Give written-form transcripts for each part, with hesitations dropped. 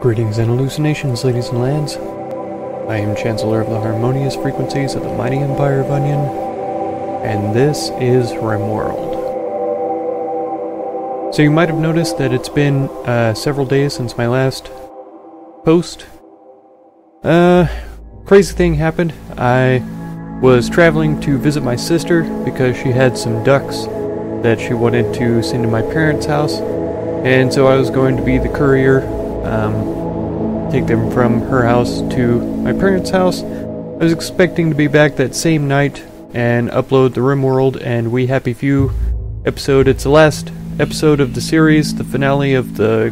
Greetings and hallucinations, ladies and lads. I am Chancellor of the Harmonious Frequencies of the Mighty Empire of Onion, and this is Rimworld. So you might have noticed that it's been several days since my last post. Crazy thing happened. I was traveling to visit my sister because she had some ducks that she wanted to send to my parents' house, and so I was going to be the courier. Take them from her house to my parents' house. I was expecting to be back that same night and upload the Rimworld and We Happy Few episode. It's the last episode of the series, the finale of the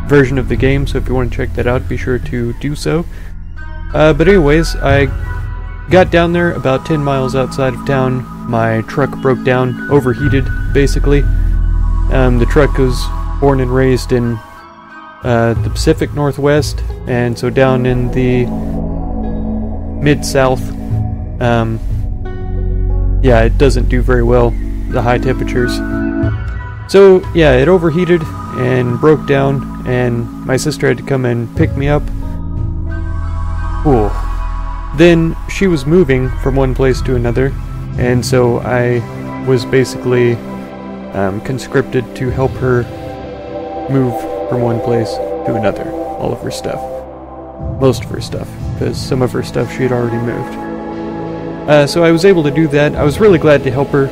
version of the game, so if you want to check that out, be sure to do so. But anyways, I got down there about 10 miles outside of town. My truck broke down, overheated, basically. The truck was born and raised in the Pacific Northwest, and so down in the mid-south, yeah, it doesn't do very well, the high temperatures. So, yeah, it overheated and broke down, and my sister had to come and pick me up. Cool. Then she was moving from one place to another, and so I was basically conscripted to help her move from one place to another. All of her stuff. Most of her stuff, because some of her stuff she had already moved. So I was able to do that. I was really glad to help her.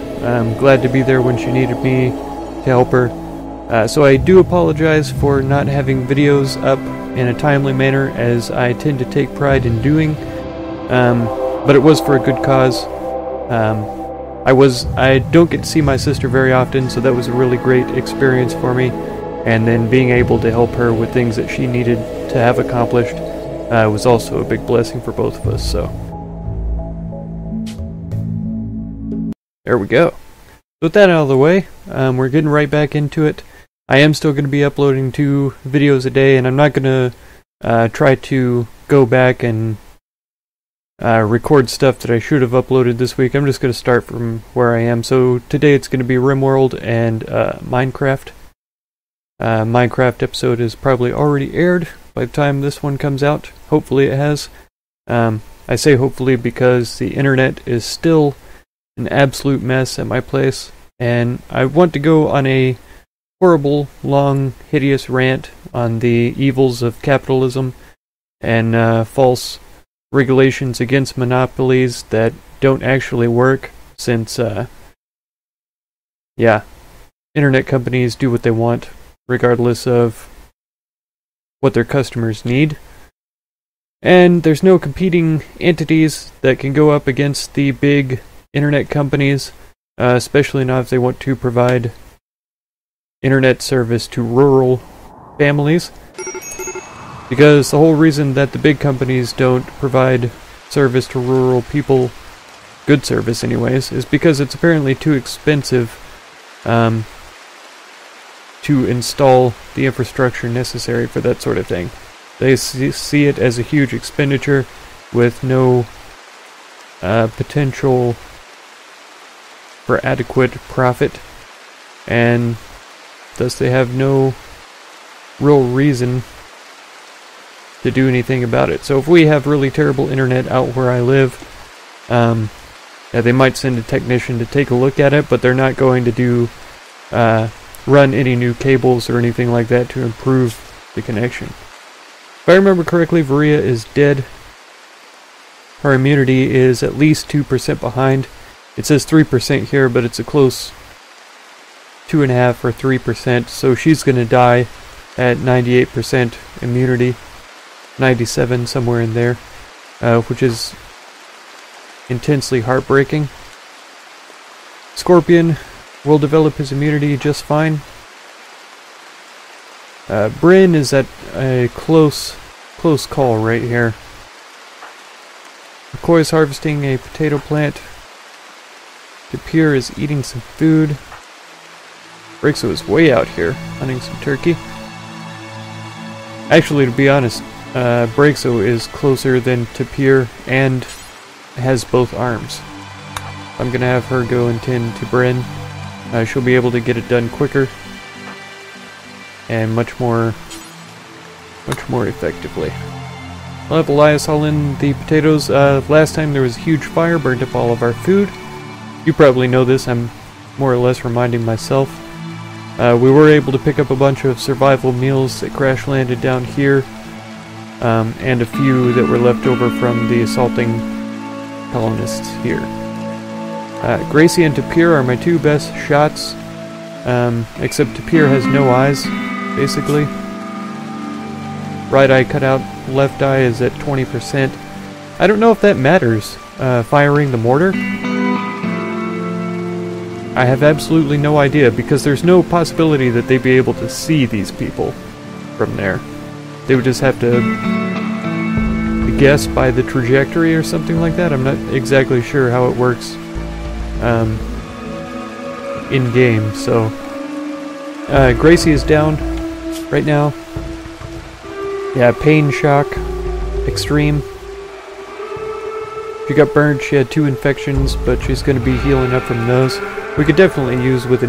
Glad to be there when she needed me to help her. So I do apologize for not having videos up in a timely manner, as I tend to take pride in doing. But it was for a good cause. I don't get to see my sister very often, so that was a really great experience for me. And then being able to help her with things that she needed to have accomplished was also a big blessing for both of us, so. There we go. With that out of the way, we're getting right back into it. I am still going to be uploading 2 videos a day, and I'm not going to try to go back and record stuff that I should have uploaded this week. I'm just going to start from where I am. So today it's going to be Rimworld and Minecraft. Minecraft episode is probably already aired by the time this one comes out. Hopefully it has. I say hopefully because the internet is still an absolute mess at my place, and I want to go on a horrible, long, hideous rant on the evils of capitalism and false regulations against monopolies that don't actually work, since, yeah, internet companies do what they want, regardless of what their customers need. And there's no competing entities that can go up against the big internet companies, especially not if they want to provide internet service to rural families. Because the whole reason that the big companies don't provide service to rural people, good service anyways, is because it's apparently too expensive to install the infrastructure necessary for that sort of thing. They see it as a huge expenditure with no potential for adequate profit, and thus they have no real reason to do anything about it. So if we have really terrible internet out where I live, yeah, they might send a technician to take a look at it, but they're not going to do run any new cables or anything like that to improve the connection. If I remember correctly, Varia is dead. Her immunity is at least 2% behind. It says 3% here, but it's a close 2.5 or 3%, so she's going to die at 98% immunity, 97 somewhere in there, which is intensely heartbreaking. Scorpion will develop his immunity just fine. Bryn is at a close call right here. McCoy is harvesting a potato plant. DePure is eating some food. Brexo is way out here hunting some turkey. Actually, to be honest, Brexo is closer than Tapir and has both arms. I'm gonna have her go and tend to Bryn. She'll be able to get it done quicker and much more much more effectively. I'll have Elias haul in the potatoes. Last time there was a huge fire, burned up all of our food. You probably know this, I'm more or less reminding myself. We were able to pick up a bunch of survival meals that crash landed down here, and a few that were left over from the assaulting colonists here. Gracie and Tapir are my two best shots, except Tapir has no eyes, basically. Right eye cut out, left eye is at 20%. I don't know if that matters, firing the mortar. I have absolutely no idea, because there's no possibility that they'd be able to see these people from there. They would just have to guess by the trajectory or something like that. I'm not exactly sure how it works in-game, so... Gracie is down right now. Yeah, pain shock, extreme. She got burned, she had 2 infections, but she's going to be healing up from those. We could definitely use use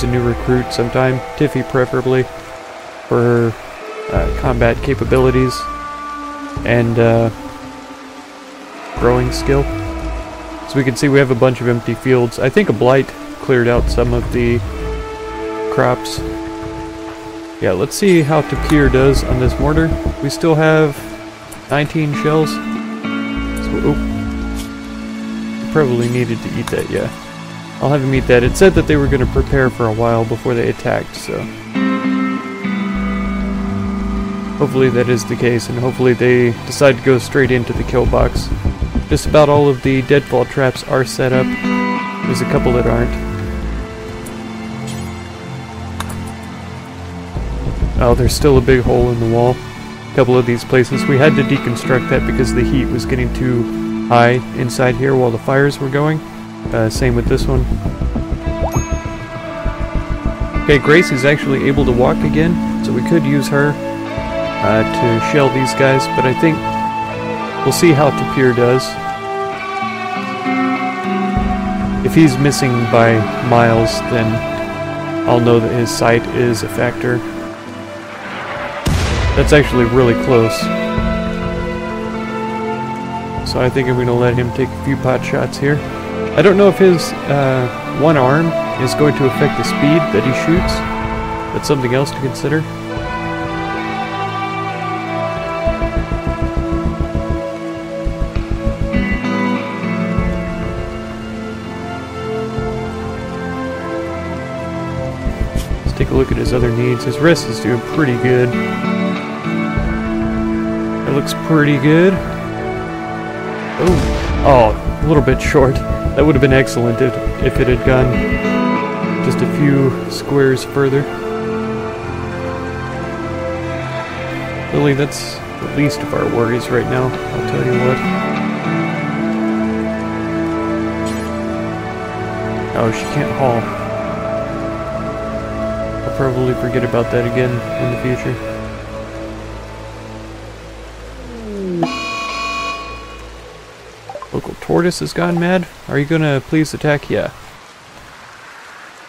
a new recruit sometime, Tiffy preferably, for her combat capabilities and growing skill. So we can see we have a bunch of empty fields. I think a blight cleared out some of the crops. Yeah, let's see how Tapir does on this mortar. We still have 19 shells. So, probably needed to eat that, yeah. I'll have him eat that. It said that they were going to prepare for a while before they attacked, so... hopefully that is the case, and hopefully they decide to go straight into the kill box. Just about all of the deadfall traps are set up. There's a couple that aren't. Oh, there's still a big hole in the wall. A couple of these places. We had to deconstruct that because the heat was getting too high inside here while the fires were going. Same with this one. Okay, Grace is actually able to walk again, so we could use her to shell these guys, but I think we'll see how Tapir does. If he's missing by miles, then I'll know that his sight is a factor. That's actually really close. So I think I'm going to let him take a few pot shots here. I don't know if his one arm is going to affect the speed that he shoots. That's something else to consider. Let's take a look at his other needs. His wrist is doing pretty good. It looks pretty good. Oh, a little bit short. That would have been excellent if it had gone just a few squares further. Really, that's the least of our worries right now, I'll tell you what. Oh, she can't haul. I'll probably forget about that again in the future. Local tortoise has gone mad. Are you gonna please attack? Yeah.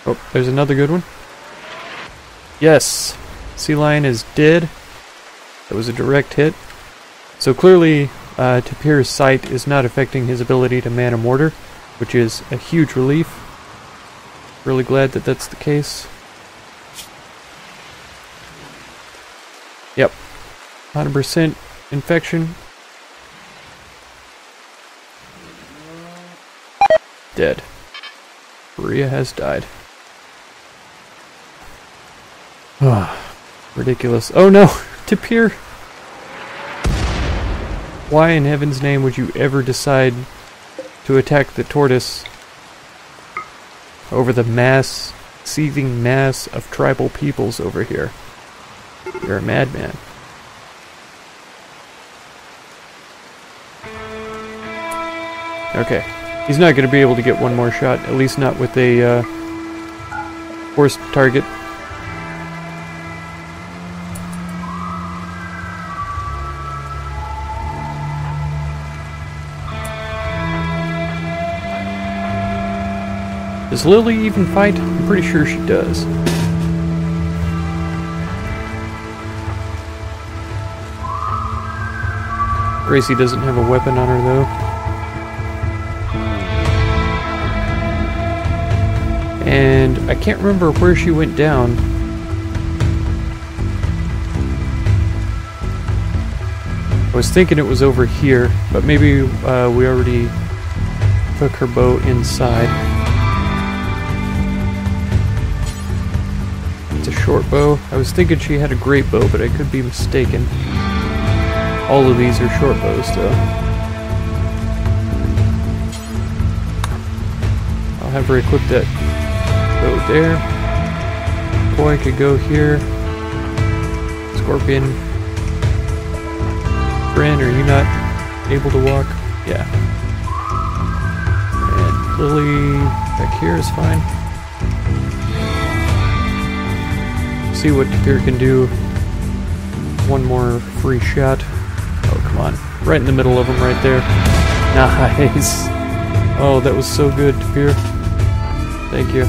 Oh, there's another good one. Yes! Sea lion is dead. That was a direct hit. So clearly, Tapir's sight is not affecting his ability to man a mortar, which is a huge relief. Really glad that that's the case. Yep. 100% infection. Dead. Maria has died. Ridiculous. Oh no! Tapir! Why in heaven's name would you ever decide to attack the tortoise over the mass, seething mass of tribal peoples over here? You're a madman. Okay. He's not going to be able to get one more shot, at least not with a forced target. Does Lily even fight? I'm pretty sure she does. Gracie doesn't have a weapon on her though. And I can't remember where she went down. I was thinking it was over here, but maybe we already took her bow inside. It's a short bow. I was thinking she had a great bow, but I could be mistaken. All of these are short bows, though. I'll have her equip that bow there. Boy could go here. Scorpion. Bryn, are you not able to walk? Yeah. And Lily back here is fine. See what Tapir can do. One more free shot. Oh, come on. Right in the middle of him right there. Nice. Oh, that was so good, Tapir. Thank you.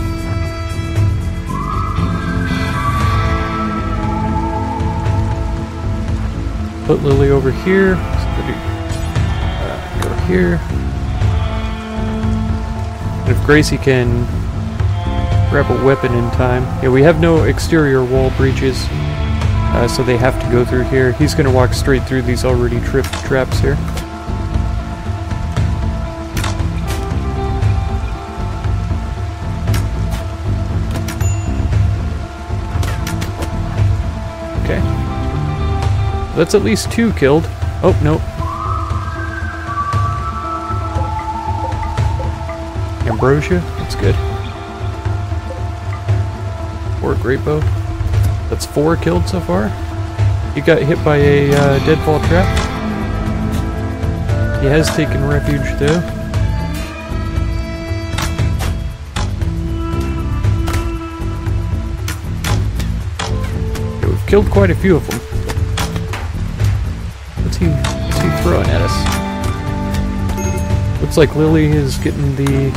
Put Lily over here. Go here. And if Gracie can grab a weapon in time. Yeah, we have no exterior wall breaches, so they have to go through here. He's going to walk straight through these already tripped traps here. Okay. That's at least 2 killed. Oh, no. Ambrosia? That's good. 4 great bow. That's 4 killed so far. He got hit by a deadfall trap. He has taken refuge though. Okay, we've killed quite a few of them. What's he throwing at us? Looks like Lily is getting the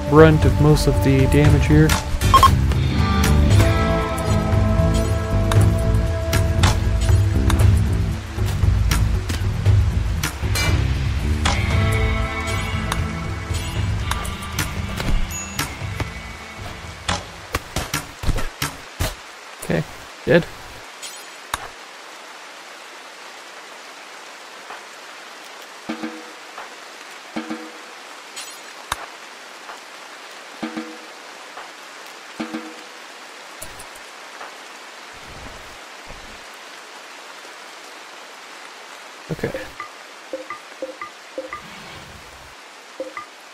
brunt of most of the damage here. Okay, dead. Okay.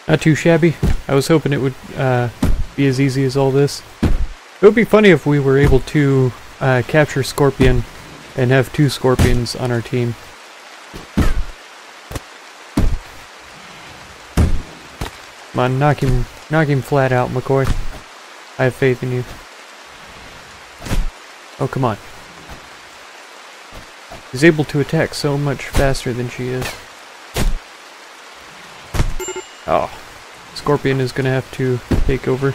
Not too shabby. I was hoping it would be as easy as all this. It would be funny if we were able to capture Scorpion and have 2 Scorpions on our team. Come on, knock him flat out, McCoy. I have faith in you. Oh, come on. He's able to attack so much faster than she is. Oh. Scorpion is gonna have to take over.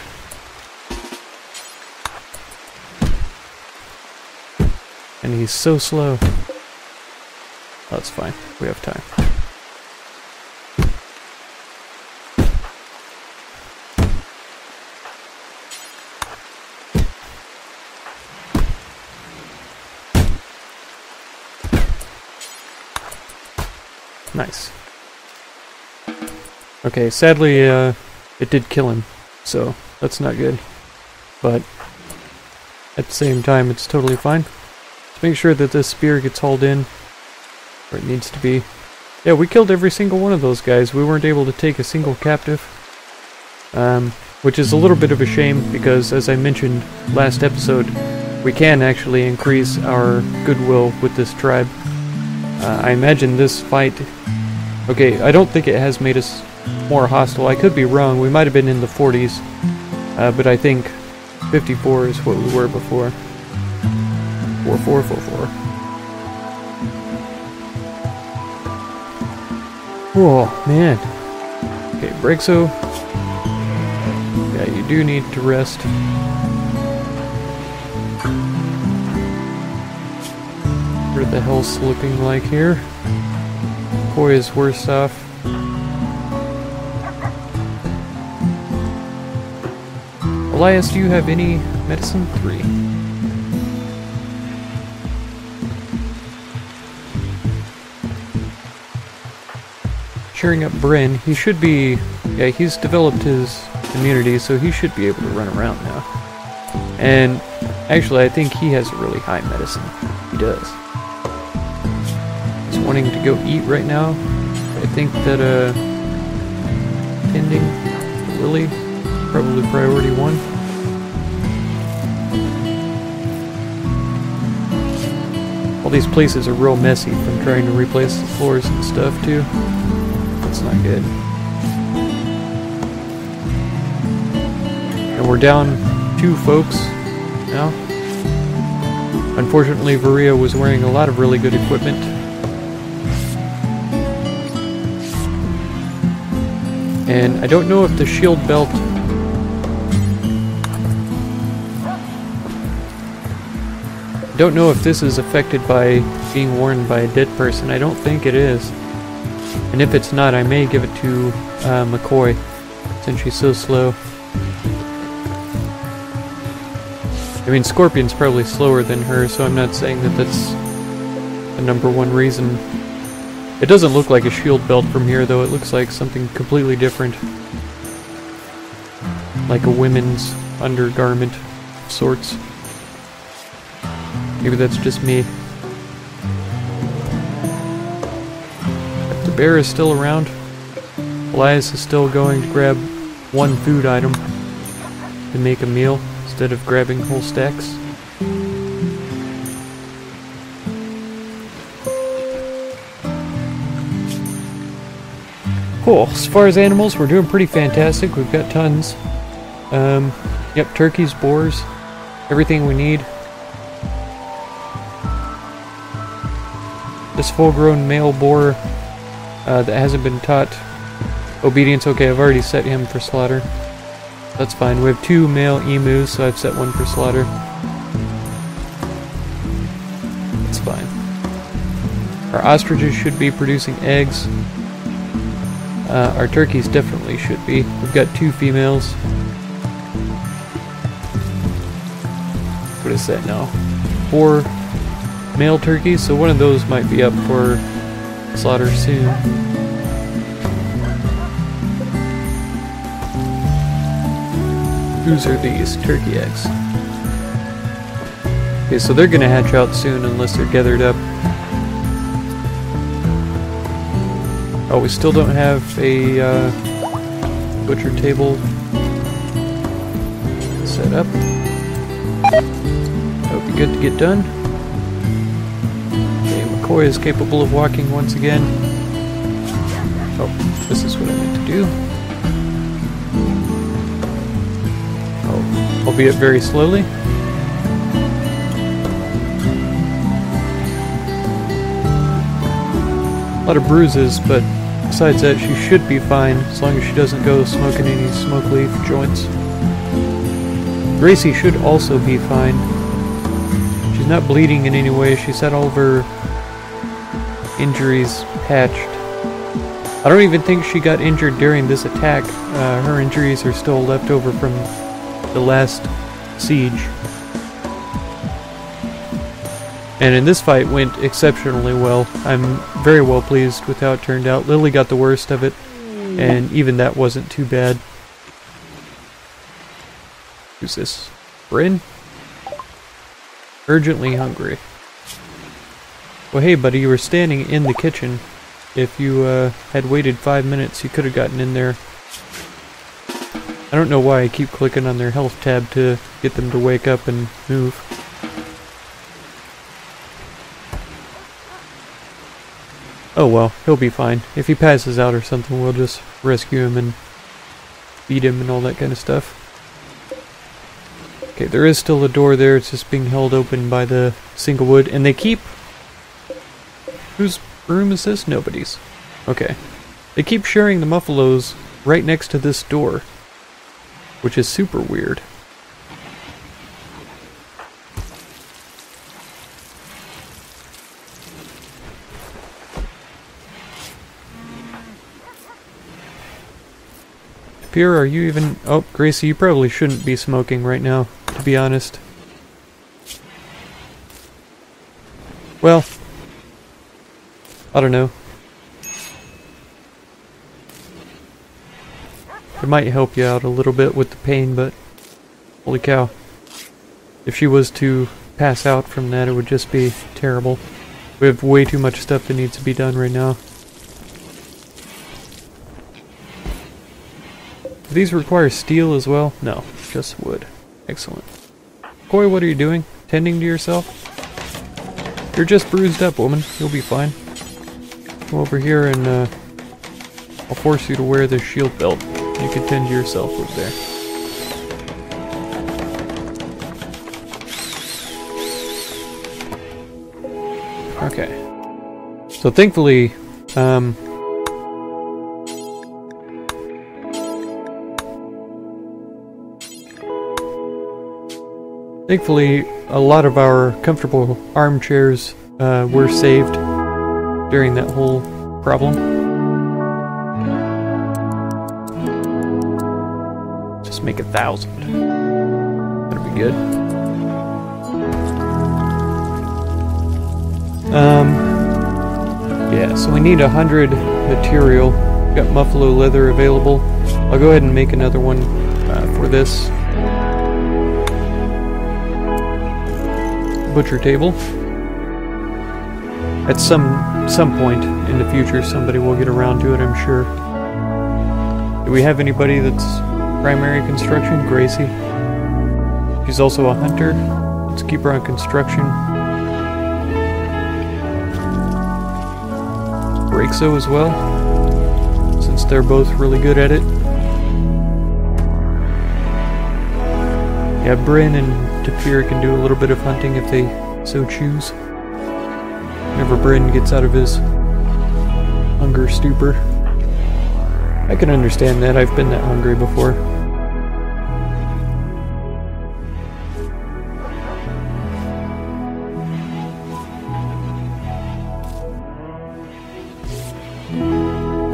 And he's so slow. That's fine. We have time. Nice. Okay, sadly, it did kill him, so that's not good. But at the same time, it's totally fine. Let's make sure that this spear gets hauled in where it needs to be. Yeah, we killed every single one of those guys. We weren't able to take a single captive, which is a little bit of a shame because, as I mentioned last episode, we can actually increase our goodwill with this tribe. I imagine this fight... Okay, I don't think it has made us more hostile. I could be wrong. We might have been in the 40s, but I think 54 is what we were before. 4444. Oh, man. Okay, Brexo. Yeah, you do need to rest. What the hell's looking like here? McCoy is worse off. Elias, do you have any medicine? 3. Cheering up Bryn. He should be... Yeah, he's developed his immunity, so he should be able to run around now. And actually, I think he has a really high medicine. He does. He's wanting to go eat right now. I think that, tending to Lily, probably priority 1. All these places are real messy from trying to replace the floors and stuff, too. That's not good. And we're down 2 folks now. Unfortunately, Varia was wearing a lot of really good equipment. And I don't know if the shield belt... I don't know if this is affected by being worn by a dead person. I don't think it is. And if it's not, I may give it to McCoy, since she's so slow. I mean, Scorpion's probably slower than her, so I'm not saying that that's the #1 reason. It doesn't look like a shield belt from here, though. It looks like something completely different. Like a women's undergarment of sorts. Maybe that's just me. If the bear is still around, Elias is still going to grab 1 food item to make a meal instead of grabbing whole stacks. Cool. As far as animals, we're doing pretty fantastic. We've got tons. Yep, turkeys, boars, everything we need. This full-grown male boar that hasn't been taught obedience. Okay, I've already set him for slaughter. That's fine. We have 2 male emus, so I've set 1 for slaughter. That's fine. Our ostriches should be producing eggs. Our turkeys definitely should be. We've got 2 females. What is that now? 4 male turkeys, so one of those might be up for slaughter soon. Whose are these? Turkey eggs. Okay, so they're gonna hatch out soon unless they're gathered up. Oh, we still don't have a butcher table set up. That would be good to get done. Okay, McCoy is capable of walking once again. Oh, this is what I meant to do. Oh, albeit very slowly. A lot of bruises, but besides that, she should be fine, as long as she doesn't go smoking any smoke leaf joints. Gracie should also be fine. She's not bleeding in any way. She's had all of her injuries patched. I don't even think she got injured during this attack. Her injuries are still left over from the last siege. And in this fight went exceptionally well. I'm very well pleased with how it turned out. Lily got the worst of it, and even that wasn't too bad. Who's this? Bryn? Urgently hungry. Well, hey buddy, you were standing in the kitchen. If you had waited 5 minutes, you could have gotten in there. I don't know why I keep clicking on their health tab to get them to wake up and move. Oh well, he'll be fine. If he passes out or something, we'll just rescue him and feed him and all that kind of stuff. Okay, there is still a door there. It's just being held open by the single wood. And they keep... Whose room is this? Nobody's. Okay. They keep sharing the muffalos right next to this door, which is super weird. Pierre, are you even... Oh, Gracie, you probably shouldn't be smoking right now, to be honest. Well, I don't know. It might help you out a little bit with the pain, but holy cow. If she was to pass out from that, it would just be terrible. We have way too much stuff that needs to be done right now. Do these require steel as well? No, just wood. Excellent. Koi, what are you doing? Tending to yourself? You're just bruised up, woman. You'll be fine. Come over here and I'll force you to wear this shield belt. You can tend to yourself over there. Okay. So thankfully, a lot of our comfortable armchairs were saved during that whole problem. Just make 1,000. That'll be good. Yeah, so we need 100 material. Got muffalo leather available. I'll go ahead and make another one for this butcher table. At some point in the future, somebody will get around to it, I'm sure. Do we have anybody that's primary construction? Gracie. She's also a hunter. Let's keep her on construction. Breakso as well, since they're both really good at it. Yeah, Bryn and Tapir can do a little bit of hunting if they so choose. Whenever Bryn gets out of his hunger stupor. I can understand that, I've been that hungry before.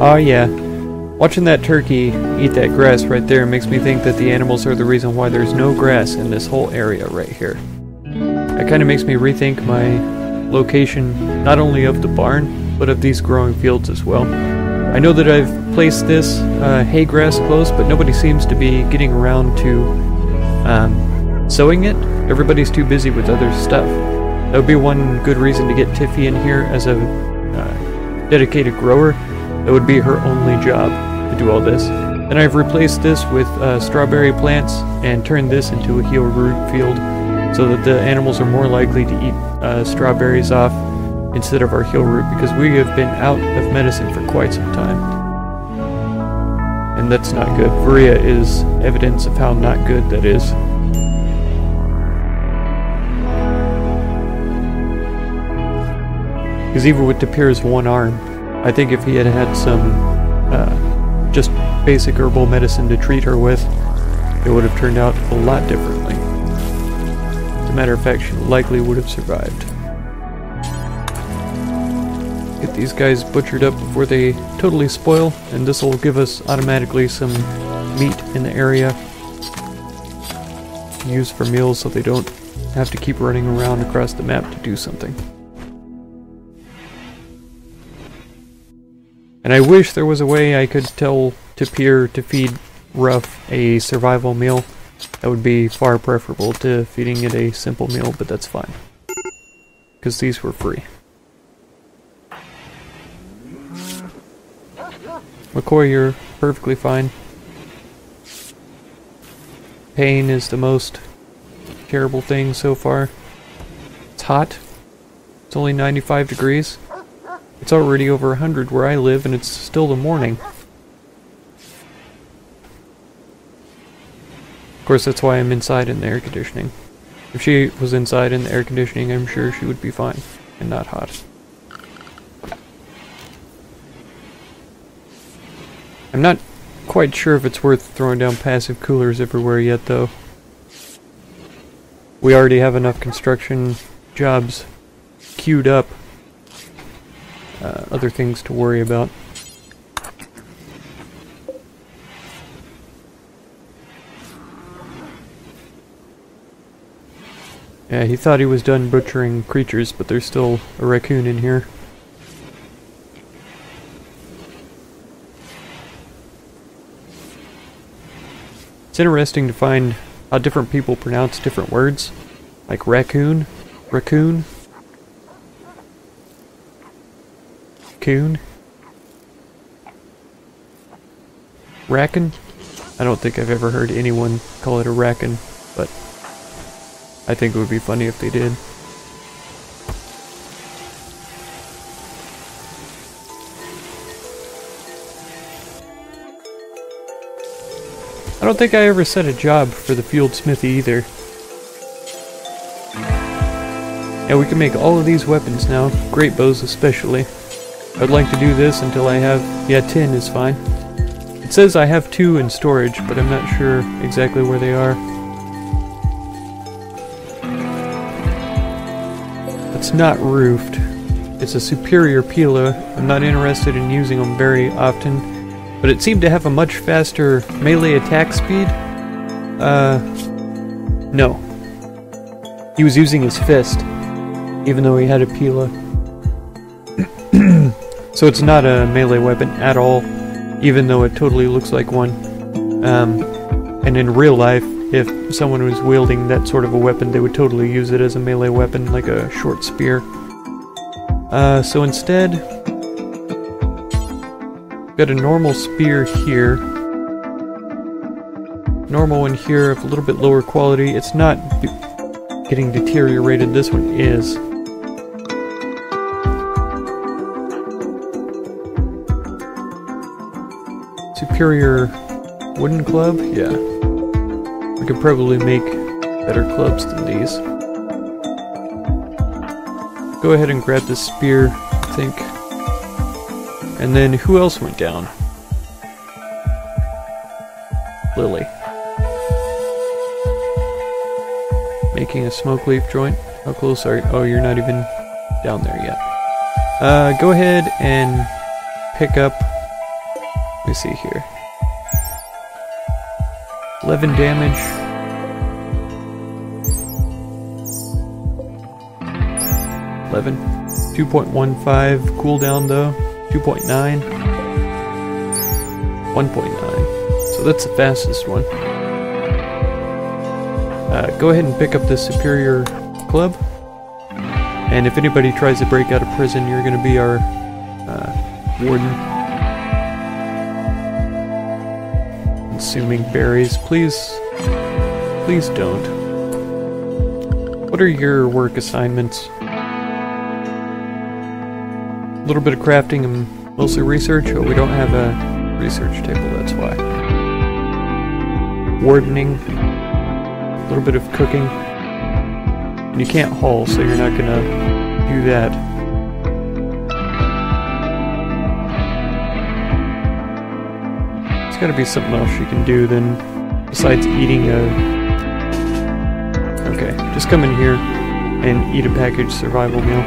Oh yeah, watching that turkey eat that grass right there makes me think that the animals are the reason why there's no grass in this whole area right here. That kind of makes me rethink my location, not only of the barn, but of these growing fields as well. I know that I've placed this hay grass close, but nobody seems to be getting around to sowing it. Everybody's too busy with other stuff. That would be one good reason to get Tiffy in here as a dedicated grower. That would be her only job to do all this. Then I've replaced this with strawberry plants and turned this into a heel root field so that the animals are more likely to eat strawberries off instead of our heel root, because we have been out of medicine for quite some time. And that's not good. Varia is evidence of how not good that is. Because even with Tapir's one arm, I think if he had had some just basic herbal medicine to treat her with, it would have turned out a lot differently. As a matter of fact, she likely would have survived. Get these guys butchered up before they totally spoil, and this will give us automatically some meat in the area to use for meals so they don't have to keep running around across the map to do something. And I wish there was a way I could tell Tapir to feed Ruff a survival meal. That would be far preferable to feeding it a simple meal, but that's fine. Because these were free. McCoy, you're perfectly fine. Pain is the most terrible thing so far. It's hot. It's only 95 degrees. It's already over 100 where I live, and it's still the morning. Of course, that's why I'm inside in the air conditioning. If she was inside in the air conditioning, I'm sure she would be fine and not hot. I'm not quite sure if it's worth throwing down passive coolers everywhere yet, though. We already have enough construction jobs queued up. Other things to worry about. Yeah, he thought he was done butchering creatures, but there's still a raccoon in here. It's interesting to find how different people pronounce different words. Like raccoon, raccoon, coon, raccoon. I don't think I've ever heard anyone call it a raccoon, but I think it would be funny if they did. I don't think I ever set a job for the field smithy either. Yeah, we can make all of these weapons now, great bows especially. I'd like to do this until I have, yeah, 10 is fine. It says I have 2 in storage, but I'm not sure exactly where they are. It's not roofed. It's a superior Pila. I'm not interested in using them very often, but it seemed to have a much faster melee attack speed. No. He was using his fist, even though he had a Pila. So it's not a melee weapon at all, even though it totally looks like one. And in real life, if someone was wielding that sort of a weapon, they would totally use it as a melee weapon, like a short spear. So instead, got a normal spear here. Normal one here of a little bit lower quality. It's not getting deteriorated. This one is. Superior wooden club? Yeah. We could probably make better clubs than these. Go ahead and grab this spear, I think. And then who else went down? Lily. Making a smoke leaf joint. How close are you? Oh, you're not even down there yet. Go ahead and pick up. Let me see here. 11 damage. 11. 2.15 cooldown though. 2.9. 1.9. So that's the fastest one. Go ahead and pick up this superior club. And if anybody tries to break out of prison, you're going to be our warden. Consuming berries. Please don't. What are your work assignments? A little bit of crafting and mostly research. Oh, we don't have a research table, that's why. Wardening. A little bit of cooking. And you can't haul, so you're not gonna do that. There's gotta be something else you can do then, besides eating a... Okay, just come in here and eat a packaged survival meal.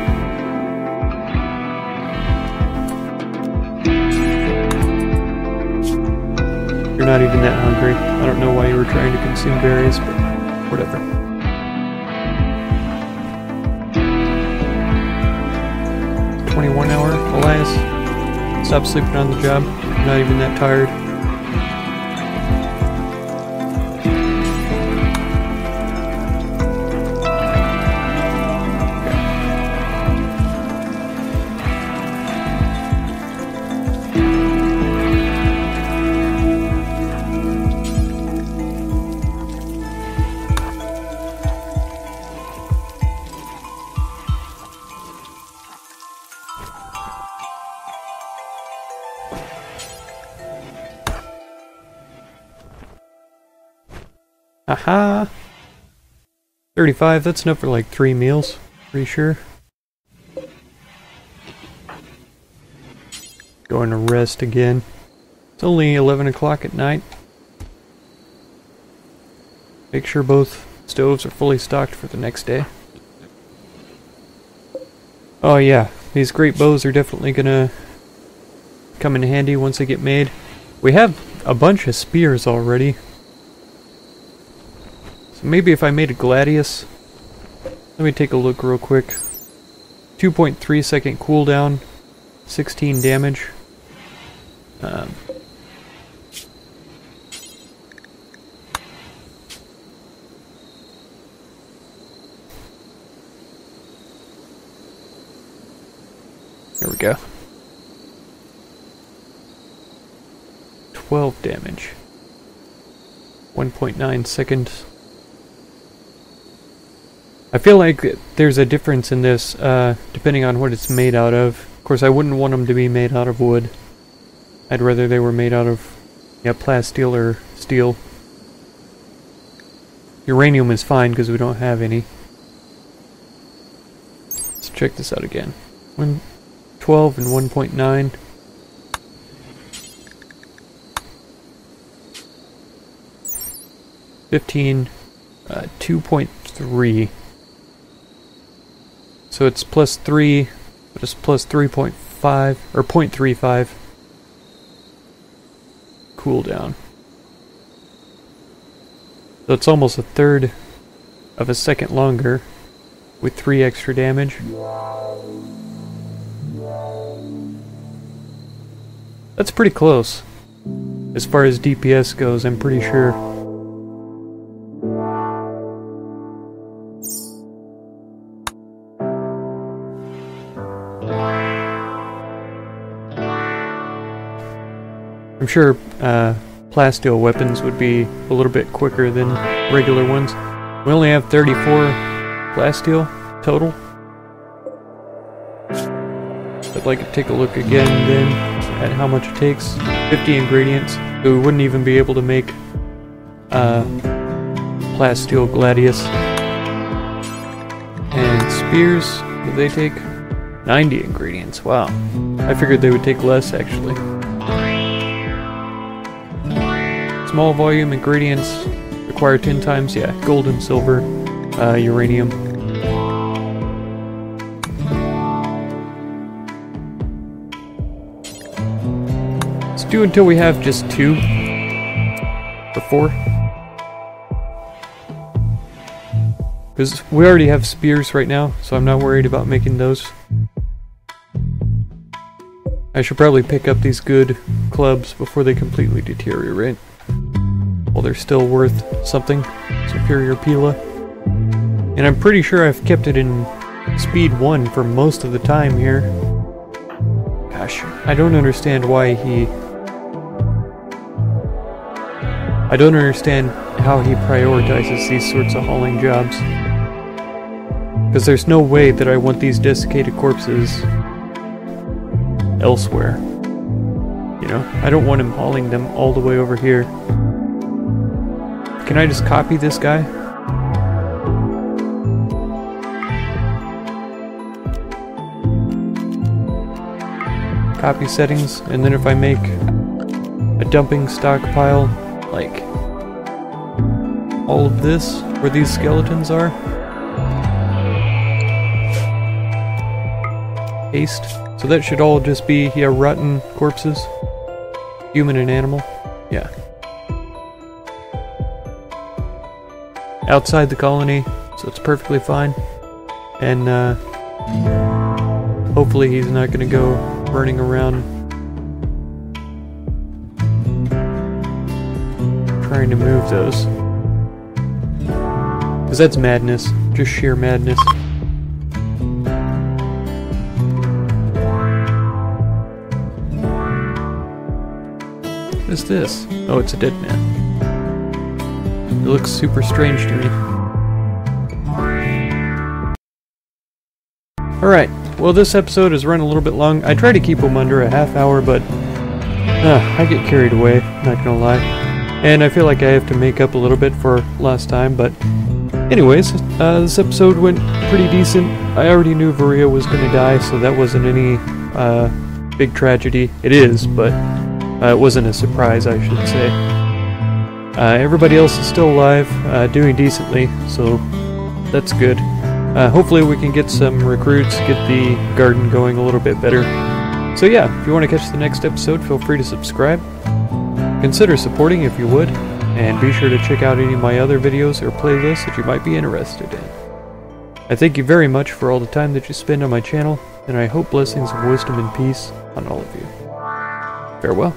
You're not even that hungry. I don't know why you were trying to consume berries, but whatever. It's 21 hour, Elias. Stop sleeping on the job. You're not even that tired. Aha! 35, that's enough for like 3 meals, pretty sure. Going to rest again. It's only 11 o'clock at night. Make sure both stoves are fully stocked for the next day. Oh yeah, these great bows are definitely gonna come in handy once they get made. We have a bunch of spears already. Maybe if I made a gladius, Let me take a look real quick. 2.3 second cooldown, 16 damage. There we go. 12 damage. 1.9 seconds. I feel like there's a difference in this, depending on what it's made out of. Of course, I wouldn't want them to be made out of wood. I'd rather they were made out of, yeah, plasteel or steel. Uranium is fine because we don't have any. Let's check this out again. 12 and 1.9. $15, 2.3. So it's plus 3, but it's plus 3.5, or 0.35 cooldown. So it's almost a third of a second longer with 3 extra damage. That's pretty close. As far as DPS goes, I'm pretty sure. I'm sure plasteel weapons would be a little bit quicker than regular ones. We only have 34 plasteel total. I'd like to take a look again then at how much it takes. 50 ingredients, so we wouldn't even be able to make plasteel gladius. And spears, what do they take? 90 ingredients, wow. I figured they would take less actually. Small volume ingredients require 10 times, yeah, gold and silver, uranium. Let's do until we have just 2 or 4. Because we already have spears right now, so I'm not worried about making those. I should probably pick up these good clubs before they completely deteriorate. Well, they're still worth something. Superior Pila. And I'm pretty sure I've kept it in speed 1 for most of the time here. Gosh, I don't understand why he... I don't understand how he prioritizes these sorts of hauling jobs. Because there's no way that I want these desiccated corpses elsewhere. You know, I don't want him hauling them all the way over here. Can I just copy this guy? Copy settings, and then if I make a dumping stockpile, like all of this, where these skeletons are, paste. So that should all just be, yeah, rotten corpses. Human and animal. Yeah. Outside the colony, so it's perfectly fine. And hopefully he's not going to go burning around trying to move those. Because that's madness. Just sheer madness. What is this? Oh, it's a dead man. It looks super strange to me. Alright, well this episode has run a little bit long. I try to keep them under a half hour, but I get carried away, not gonna lie. And I feel like I have to make up a little bit for last time, but anyways, this episode went pretty decent. I already knew Varia was gonna die, so that wasn't any big tragedy. It is, but it wasn't a surprise, I should say. Everybody else is still alive, doing decently, so that's good. Hopefully we can get some recruits, get the garden going a little bit better. So yeah, if you want to catch the next episode, feel free to subscribe. Consider supporting if you would, and be sure to check out any of my other videos or playlists that you might be interested in. I thank you very much for all the time that you spend on my channel, and I hope blessings of wisdom and peace on all of you. Farewell.